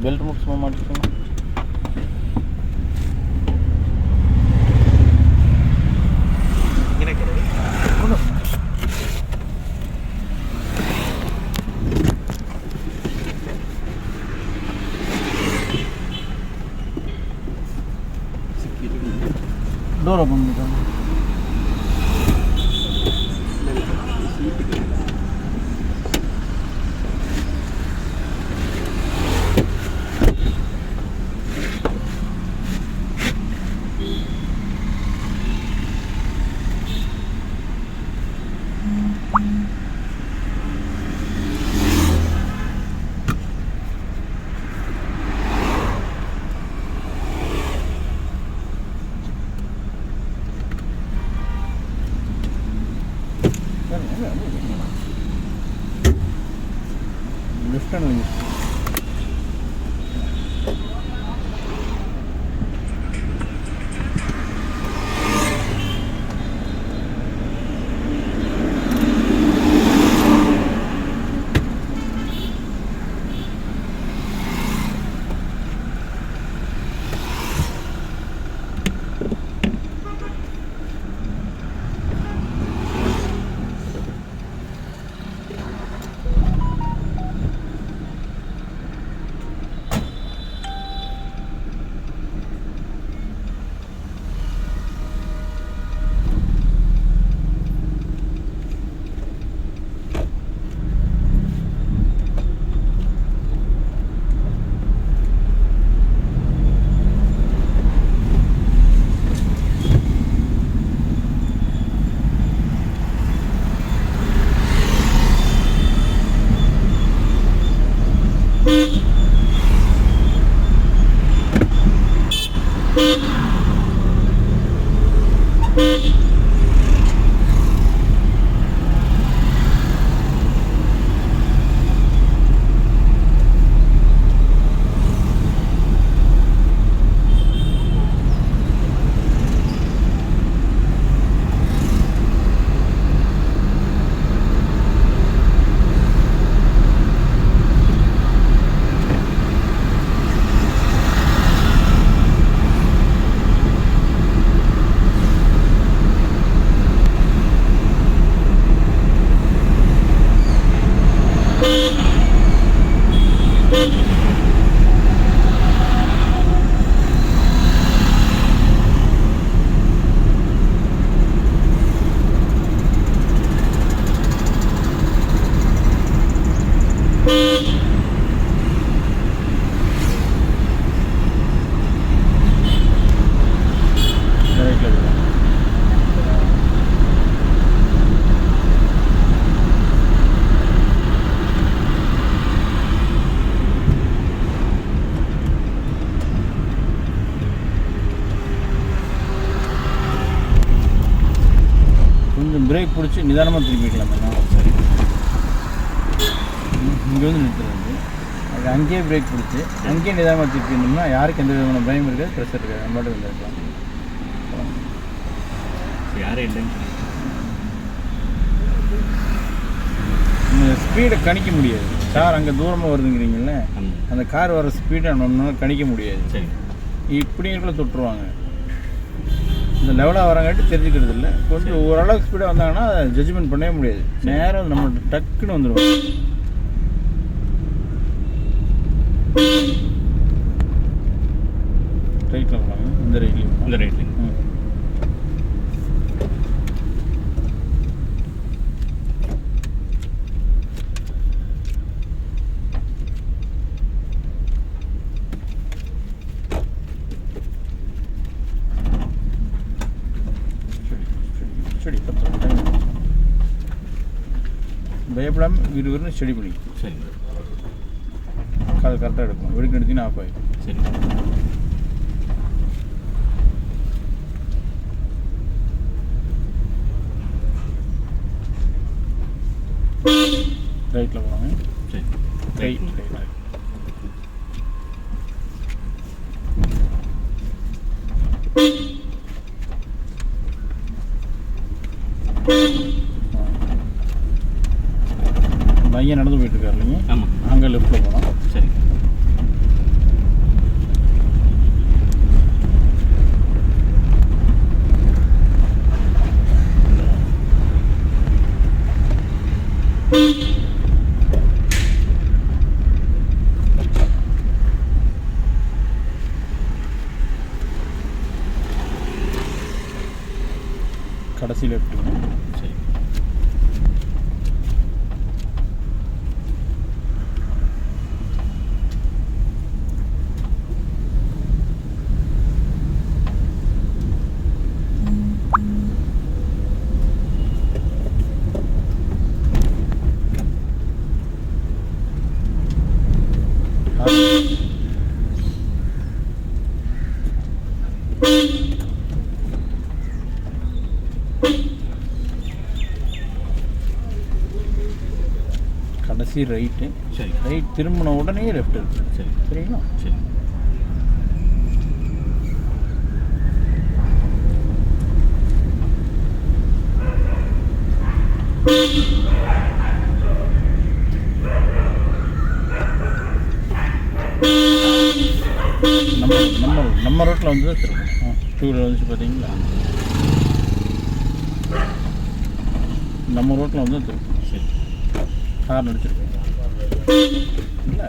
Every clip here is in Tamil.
பெல்ட் மட்டும் சும்மா மாட்டிக்கோங்க. டோர் ஓப்பன் பண்ணிக்கோங்க. லிஃப்ட் பண்ணுங்க. கொஞ்சம் பிரேக் பிடிச்சி நிதானமாக திரும்பிக்கலாம். சரி, இங்கே வந்து நிறுத்துறது, அது அங்கேயே பிரேக் பிடிச்சி அங்கேயே நிதானமாக திருப்பினோம்னா யாருக்கு எந்த விதமான பயம் இருக்காது, ப்ரெஷர் இருக்காது, நம்ம பாட்டு வந்துருக்கலாம். யாரும் இல்லைன்னு ஸ்பீடை கணிக்க முடியாது. கார் அங்கே தூரமாக வருதுங்கிறீங்களே, அந்த கார் வர ஸ்பீடை நம்மளால கணிக்க முடியாது. சரி, இப்படிங்களுக்குள்ள தொட்டுருவாங்க. இந்த லெவலாக வரங்காட்டி தெரிஞ்சுக்கிறது இல்லை. கொஞ்சம் ஓரளவுக்கு ஸ்பீடாக வந்தாங்கன்னா அதை ஜட்ஜ்மெண்ட் பண்ணவே முடியாது. நேரம் நம்ம டக்குன்னு வந்துடுவோம். ரைட்டில் போகலாங்க. இந்த ரைட்லையும் இந்த ரைட்லையும் செடி பத்து பயப்படாமல் விறுவிறுன்னு ஸ்டடி பண்ணிக்கும். சரி, காது கரெக்டாக எடுக்கும். வெடிக்க எடுத்தீங்கன்னா ஆஃப் ஆகிடும். சரி, ரைட்டில் போகலாங்க. சரி, ரைட் ரைட் பையன் நடந்து போயிட்டு இருக்காரு இல்லைங்க. ஆமாம், அங்கே லெஃப்ட்டில் போகலாம். சரி, கடைசி லெஃப்ட். சரி. கடைசி ரைட்டு. சரி. ரைட் திரும்பின உடனே லெஃப்ட் இருக்கு. சரி. சரிங்களா? சரி. நம்ம ரோட்டில் வந்து திரும்பணும். டூ வீலர் வந்துச்சு பார்த்தீங்களா? நம்ம ரோட்டில் வந்து திரும்பணும். சரி. கார் அடிச்சிருக்கோம். இல்லை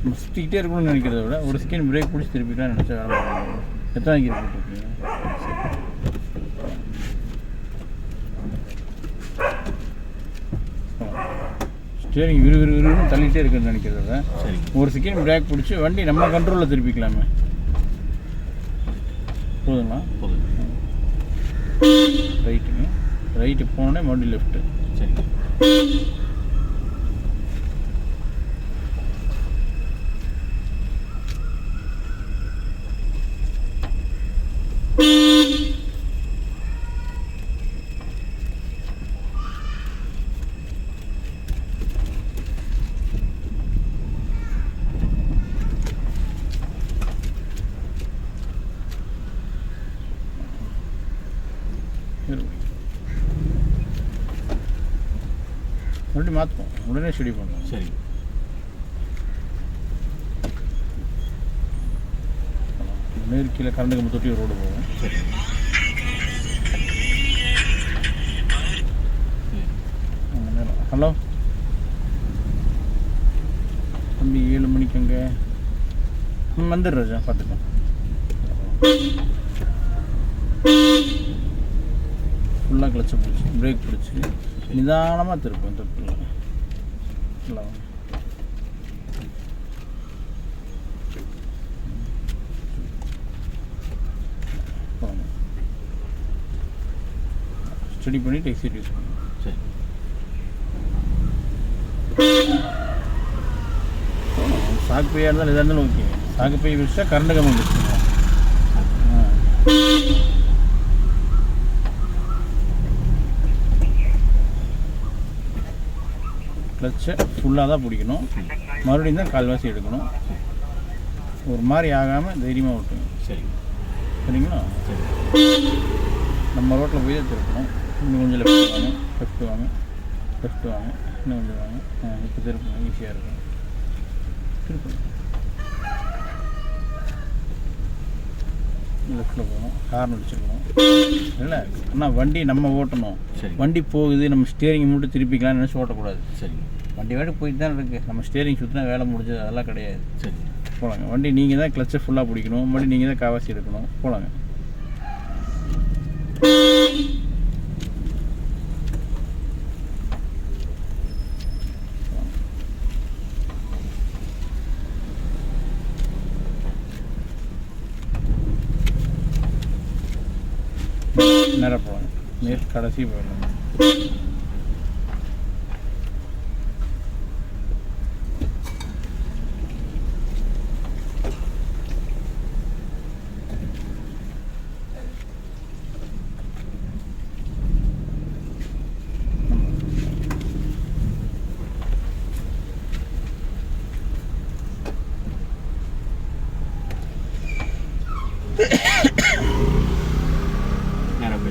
நம்ம சுற்றிக்கிட்டே இருக்கணும்னு நினைக்கிறத விட ஒரு செகண்ட் பிரேக் பிடிச்சி திருப்பிக்கலாம் நினச்சா வேலை பண்ணணும். எத்தனை கீர் போட்டிருக்கீங்க? ஸ்டியரிங் விறுவிறுன்னு தள்ளிகிட்டே இருக்குன்னு நினைக்கிறத விட சரி ஒரு செகண்ட் பிரேக் பிடிச்சி வண்டி நம்ம கண்ட்ரோலில் திருப்பிக்கலாமே. போதுங்களா? போதும். ரைட்டுங்க. ரைட்டு போனோடனே மறுபடியும் லெஃப்ட்டு. சரி. மறுபடியும் மாற்றுவோம். உடனே ஸ்டடி பண்ணுவோம். சரி. நேர் கீழே கரண்ட் கம்பி தொட்டி ரோடு போகும். சரி. ஹலோ தம்பி 7 மணிக்கு அங்கே வந்துடு ராஜா, பார்த்துக்கலாம். ஃபுல்லாக கிளச்சை பிடிச்சி பிரேக் பிடிச்சி நிதானமாக திருப்போம். தப்பு இல்லை. ஸ்டடி பண்ணிவிட்டு எக்ஸிட் யூஸ் பண்ணுவோம். சரி. சாக்கு பையாக இருந்தாலும் எதாக இருந்தாலும் ஓகே. சாக்கு பை வச்சா கரண்ட் கம்பம் வச்சுக்கோங்க. கிளச்சை ஃபுல்லாக தான் பிடிக்கணும். மறுபடியும் தான் கால்வாசி எடுக்கணும். ஒரு மாதிரி ஆகாமல் தைரியமாக விட்டுங்க. சரி. சரிங்களா? சரி. நம்ம ரோட்டில் போய் தான் திருப்பணும். இன்னும் கொஞ்சம் லெஃப்ட் வாங்க, லெஃப்ட் வாங்க, லெஃப்ட் வாங்க, இன்னும் கொஞ்சம் வாங்க. இப்போ திருப்பணும், ஈஸியாக இருக்கும். திருப்பணும். லெஃப்ட்டில் போகணும், ஹார்ன் அடிச்சுக்கணும். இல்லை ஆனால் வண்டி நம்ம ஓட்டணும். சரி. வண்டி போகுது, நம்ம ஸ்டியரிங் மட்டும் திருப்பிக்கலாம்னு நினச்சி ஓட்டக்கூடாது. சரி. வண்டி வாட்டி போயிட்டு தான் இருக்குது. நம்ம ஸ்டியரிங் சுற்றினா வேலை முடிஞ்சது அதெல்லாம் கிடையாது. சரி. போகலாங்க. வண்டி நீங்கள் தான் கிளச்சை ஃபுல்லாக பிடிக்கணும். மறுபடியும் நீங்கள் தான் காவாசி எடுக்கணும். போகலாங்க. நேராக போகலாங்க. நேர் கடைசி போயிடலாம்.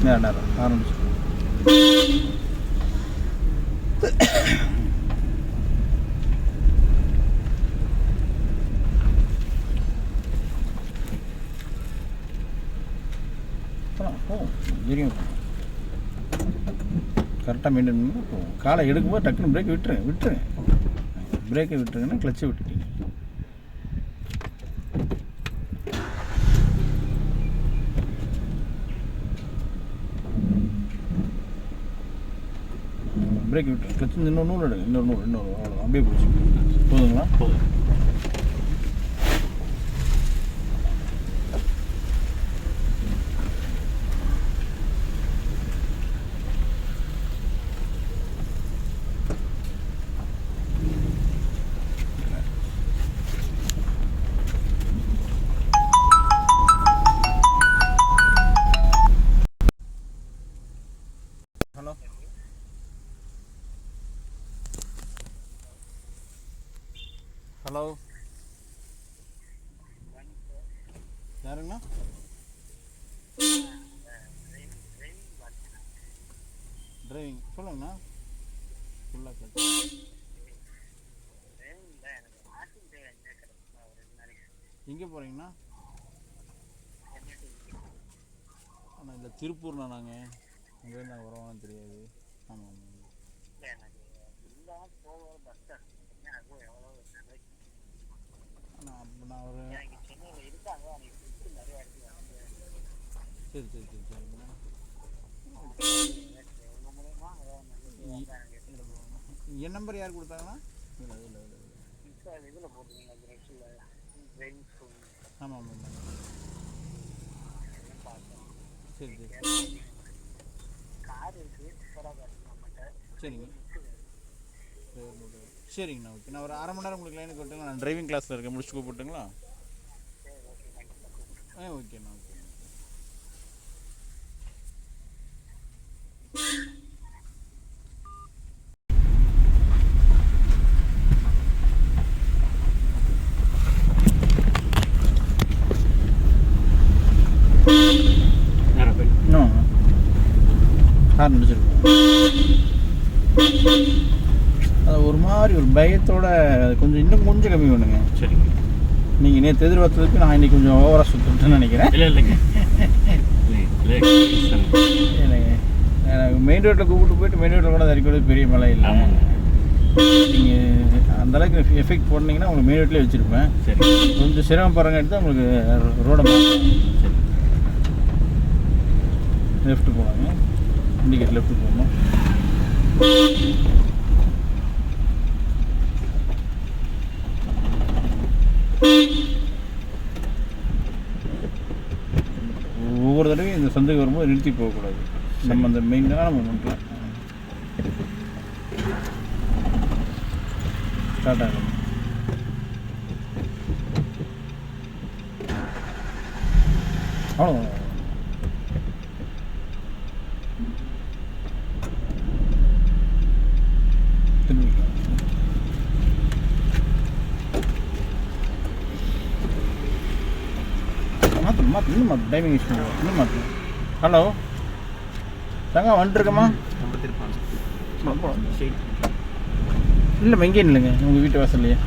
நேரம் ஆரம்பிச்சு கரெக்டாக கரெக்டாக மெயின்டைன் பண்ணி போகும். காலை எடுக்கும்போது டக்குன்னு பிரேக் விட்டுருங்க. பிரேக்கை விட்டுருங்கன்னா கிளச்சை விட்டுட்டீங்க. பிரேக் விட்டு கிளச்சு இன்னொரு நூல் எடுங்க. இன்னொரு அவ்வளோ அப்படியே பிடிச்சி போதுங்களா? போதும். ஹலோ, யாருங்கண்ணா? டிரைவிங் சொல்லுங்கண்ணா. ஃபுல்லாக கேட்டு எங்கே போகிறீங்கண்ணா? ஆனால் இல்லை திருப்பூர்ண்ணா. நாங்கள் அங்கேருந்து நாங்கள் வரோம்னு தெரியாது. ஆமாம். நான் ஒரு சரி. என் நம்பர் யார் கொடுத்தாங்கண்ணா? ஆமாம். சரி. சரிங்கண்ணா. ஓகே, நான் ஒரு அரை மணி நேரம் உங்களுக்கு லைனுக்கு விட்டுங்க. நான் டிரைவிங் கிளாஸில் இருக்கேன், முடிச்சு கூப்பிட்டுங்களா? ஓகேண்ணா. இன்னும் கார் முடிச்சிருக்கோம். அது ஒரு மாதிரி ஒரு பயத்தோட இன்னும் கொஞ்சம் கம்மி பண்ணுங்க. சரிங்க. நீங்கள் நேற்று எதிர்பார்த்ததுக்கு நான் இன்றைக்கி கொஞ்சம் ஓவராக சுற்றுட்டேன்னு நினைக்கிறேன். இல்லைங்க மெயின் ரோட்டில் கூப்பிட்டு போயிட்டு மெயின் ரோட்டில் கூட தறிக்கிறது பெரிய மழை இல்லை. நீங்கள் அந்தளவுக்கு எஃபெக்ட் போட்டிங்கன்னா உங்களுக்கு மெயின் ரோட்லேயே வச்சுருப்பேன். கொஞ்சம் சிரமப்படுறங்க எடுத்து உங்களுக்கு ரோடை லெஃப்ட்டு போவாங்க. இண்டிகேட் லெஃப்ட்டு போகணும். ஒவ்வொரு தடவையும் இந்த சந்தைக்கு வரும்போது நிறுத்தி போகக்கூடாது. நம்ம அந்த மெயினான மூமெண்ட்டில் ஸ்டார்ட் ஆகணும். அவ்வளோ இன்னும் டைமிங் யூஸ் பண்ணுவோம். இன்னும் மாற்றணும். ஹலோ தாங்க வந்துட்டுருக்கம்மா. இல்லைம்மா எங்கேயும் இல்லைங்க, உங்கள் வீட்டு வாசல்லையே.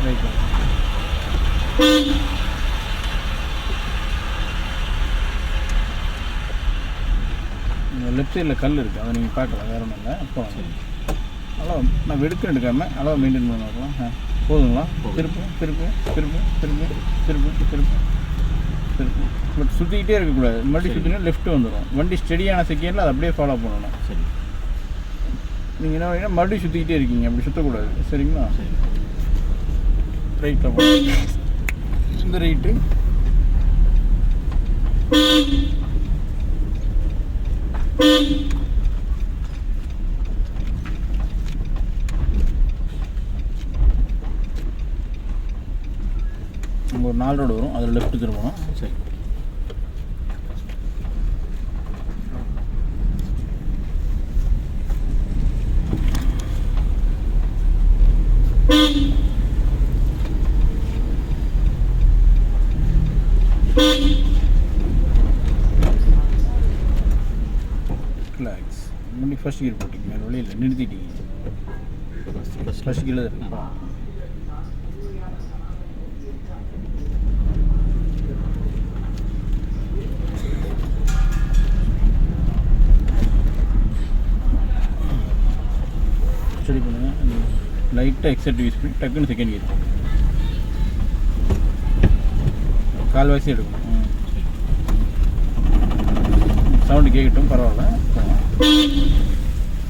ரைட். லெஃப்ட் சைடில் கல் இருக்குது, அதை நீங்கள் பார்க்கலாம். வேறு ஒன்றும் இல்லை. அப்போ அளவு நான் வெடுக்க எடுக்காமல் அளவை மெயின்டைன் பண்ணலாம். போதுங்களா? திருப்பு. பட் சுற்றிக்கிட்டே இருக்கக்கூடாது. மறுபடியும் சுற்றினா லெஃப்ட் வந்துடும். வண்டி ஸ்டெடியான செகண்டில் அதை அப்படியே ஃபாலோ பண்ணணும். சரி. நீங்கள் என்ன பண்ணீங்கன்னா மறுபடியும் சுற்றிக்கிட்டே இருக்கீங்க, அப்படி சுற்றக்கூடாது. சரிங்களா? ரைட்டில் போகணும். இந்த ரைட்டு அங்கே ஒரு 4 ரோடு வரும், அதில் லெஃப்ட் திரும்பணும். சரி. ரிலாக்ஸ். முன்னாடி ஃபர்ஸ்ட் கியர் போட்டிங்க, வேறு வழியில் நிறுத்திட்டீங்க. ஃபர்ஸ்ட் கியரில் இருக்கு. லைட்டாக எக்ஸைட் யூஸ் பண்ணி டக்குன்னு செகண்ட் கியர் போகும். கால்வாசி எடுக்கணும். சவுண்டு கேட்கட்டும், பரவாயில்ல.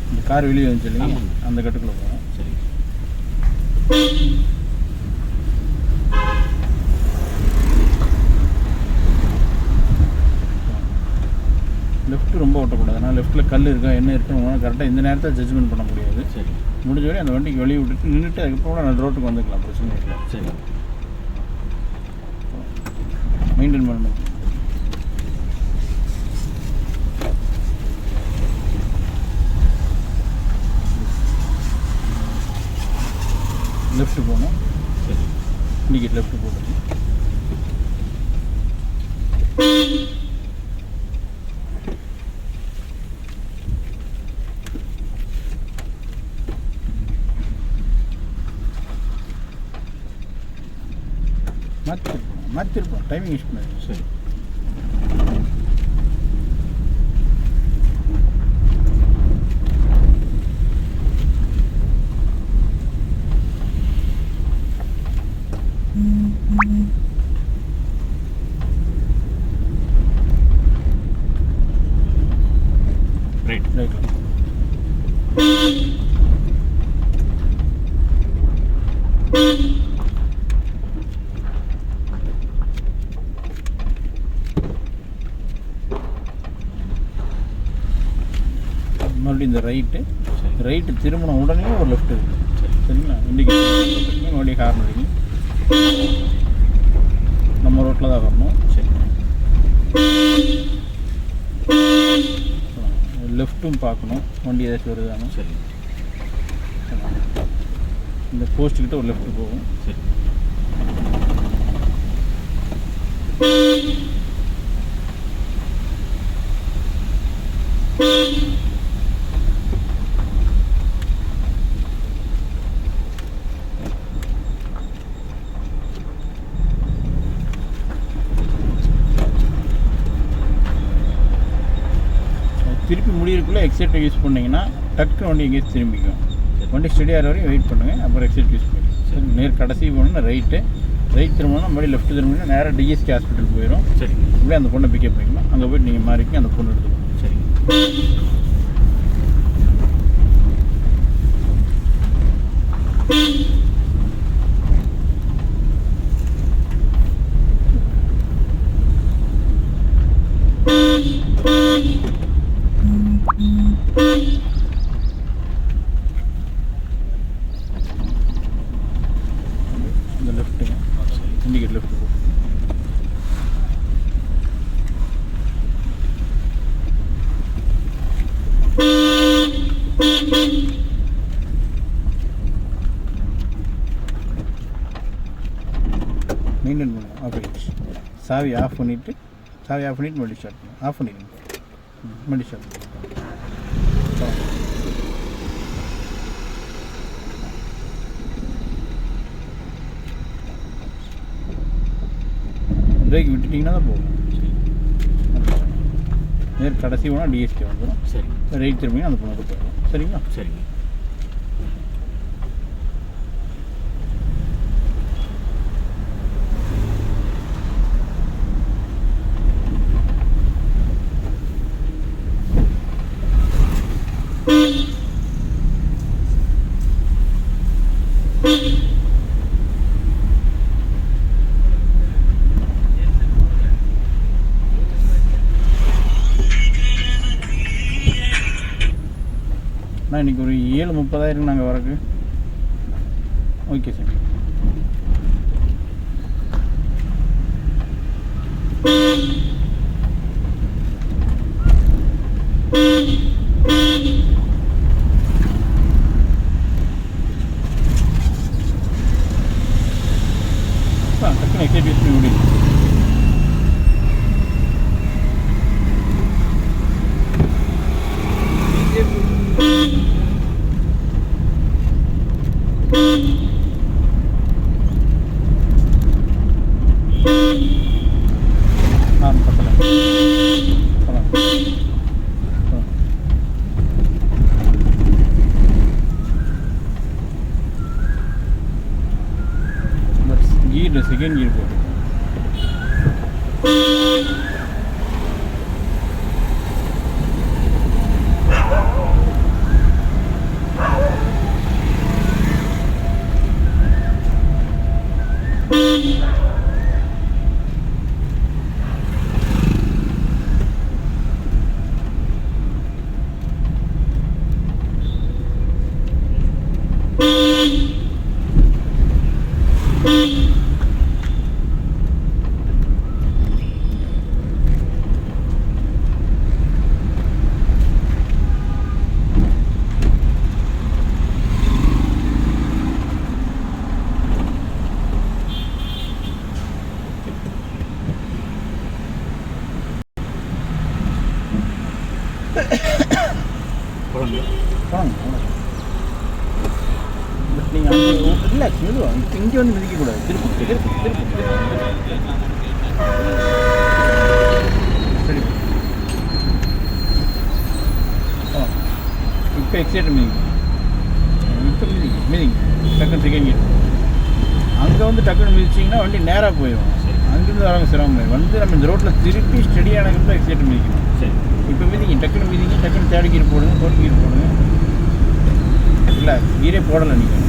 இந்த கார் வெளியே வந்துச்சு இல்லைங்க, அந்த கட்டுக்குள்ளே போகும். சரி. லெஃப்ட்டு ரொம்ப ஓட்டக்கூடாது. ஆனால் லெஃப்ட்டில் கல் இருக்கா என்ன இருக்குன்னு கரெக்டாக இந்த நேரத்தை ஜட்ஜ்மெண்ட் பண்ண முடியாது. சரி. முடிஞ்ச வரை அந்த வண்டிக்கு வெளியே விட்டுட்டு நின்றுட்டு அதுக்கப்புறம் கூட நான் ரோட்டுக்கு வந்துக்கலாம், பிரச்சனை இல்லை. சரி. மெயின்டைன் பண்ணணும். லெஃப்ட்டு போகணும். சரி. இண்டிகேட் லெஃப்ட்டு போகணும். மாற்றிருப்போம் டைமிங் யூஸ் பண்ணாது. சரி. ரைட். ரைட். மறுபடியும் இந்த ரைட்டு திரும்பின உடனே ஒரு லெஃப்ட் இருக்குது. சரிங்களா? இண்டிகேட் மறுபடியும் ஹார்ன் அடிங்க. நம்ம ரோட்டில் தான் வரணும். சரி. லெஃப்ட்டும் பார்க்கணும், வண்டி ஏதாச்சும் வருதானோ. சரி. இந்த போஸ்ட்டுக்கிட்ட ஒரு லெஃப்ட் போகும். சரி. திருப்பி முடியறதுக்குள்ளே எக்ஸைட்டை யூஸ் பண்ணிங்கன்னா டக்குன்னு வண்டி எங்கேயும் திரும்பிக்கும். வண்டி ஸ்டடி ஆகிற வரையும் வெயிட் பண்ணுங்கள், அப்புறம் எக்ஸைட் யூஸ் பண்ணி. சரி. நேர் கடைசி போகணுன்னா ரைட் திரும்பணும்னா மறுபடியும் லெஃப்ட் திரும்பினா நேராக டிஎஸ்கே ஹாஸ்பிட்டல் போயிடும். சரி. அப்படியே அந்த பொண்ணை பிக்கப் பண்ணிக்கணும். அங்கே போய்ட்டு நீங்கள் மாறிக்கி அந்த பொண்ணு எடுத்துக்கணும். சரி. இந்த லெஃப்ட்டுங்க, இண்டிகேட் லெஃப்ட் போகும். மெயின்டைன் பண்ணணும். ஆஃப் ஆகிடுச்சு. சாவி ஆஃப் பண்ணிவிட்டு மறுபடியும் ஸ்டார்ட் பண்ணும். ஆஃப் பண்ணிடுங்க, மறுபடியும் ஸ்டார்ட் பண்ணுங்க. பிரேக் விட்டுட்டிங்கன்னா தான் போகும். நேர் கடைசி போனால் டிஎஸ்கே வந்துடும். சரி. ரைட் திரும்பிங்க அந்த பொண்ணு போயிடும். சரிங்களா? சரிங்க. நான் இன்றைக்கி ஒரு 7:30 நாங்கள் வரக்கு. Okay sir. டக்குனு எக்ஸைட் யூஸ் பண்ணி முடியும். போடுங்க. போனாங்க பட் நீங்கள் அங்கே ரிலாக்ஸ் மெதுவாக இங்கே வந்து மிதிக்கக்கூடாது. திருப்பி திருப்பி திருப்பி சரி. இப்போ எக்ஸைட்டர் மிதிங்க. இப்போ மிதிங்க டக்குன்னு செகண்ட் கியர். அங்கே வந்து டக்குன்னு மிதிச்சிங்கன்னா வண்டி நேராக போயிடும். அங்கேருந்து வரவங்க சிரமம் வந்து நம்ம இந்த ரோட்டில் திருப்பி ஸ்டெடியானதுக்கு தான் எக்ஸைட்டர் மிதிக்கணும். சரி. இப்போ மிதிங்க டக்குன்னு மிதிங்க. டக்குன்னு தேர்ட் கியர் போடுங்க, ஃபோர்த் கியர் போடுங்க. இல்லை கீரே போடலை நீங்கள்.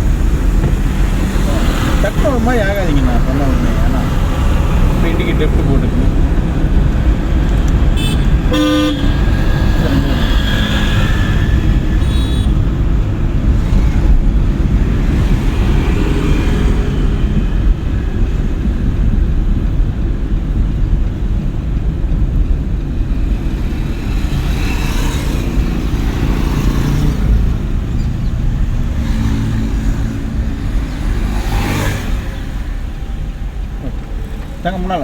டக்குன்னு ஒரு மாதிரி ஆகாதீங்க. நான் சொன்ன உடனே ஏன்னா இப்போ இண்டிகேட் லெஃப்ட் போட்டுக்கு. தாங்க முன்னால்